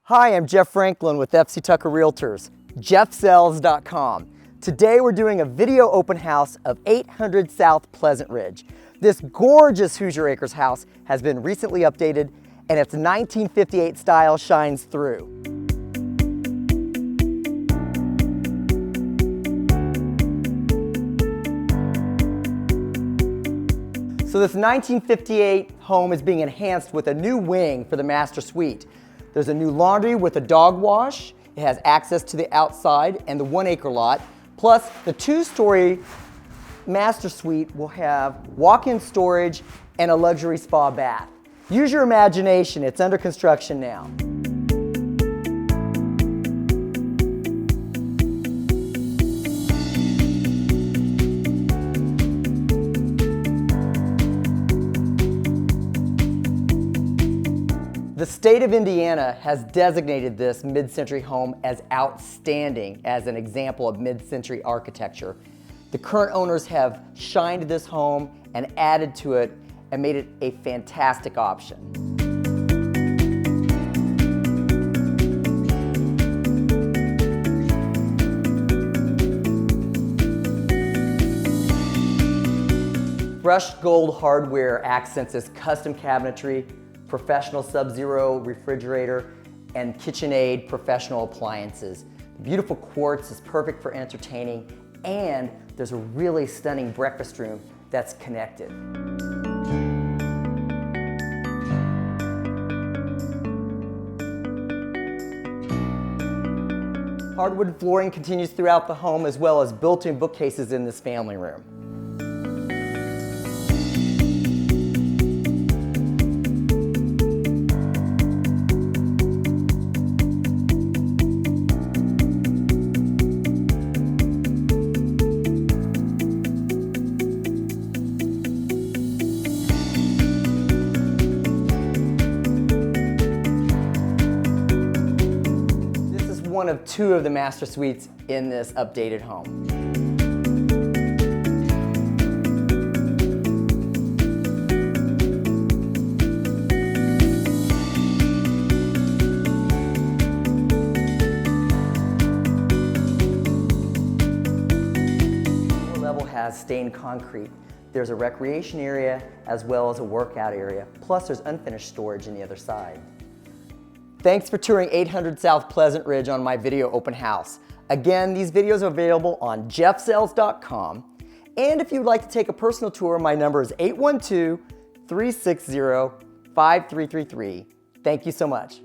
Hi, I'm Jeff Franklin with FC Tucker Realtors, jeffsells.com. Today we're doing a video open house of 800 South Pleasant Ridge. This gorgeous Hoosier Acres house has been recently updated and its 1958 style shines through. So this 1958 home is being enhanced with a new wing for the master suite. There's a new laundry with a dog wash. It has access to the outside and the 1 acre lot. Plus, the 2-story master suite will have walk-in storage and a luxury spa bath. Use your imagination, it's under construction now. The state of Indiana has designated this mid-century home as outstanding as an example of mid-century architecture. The current owners have shined this home and added to it and made it a fantastic option. Brushed gold hardware accents this custom cabinetry, professional Subzero refrigerator, and KitchenAid professional appliances. The beautiful quartz is perfect for entertaining, and there's a really stunning breakfast room that's connected. Hardwood flooring continues throughout the home, as well as built-in bookcases in this family room. One of 2 of the master suites in this updated home. The lower level has stained concrete. There's a recreation area as well as a workout area. Plus there's unfinished storage in the other side. Thanks for touring 800 South Pleasant Ridge on my video open house. Again, these videos are available on jeffsells.com. And if you'd like to take a personal tour, my number is 812-360-5333. Thank you so much.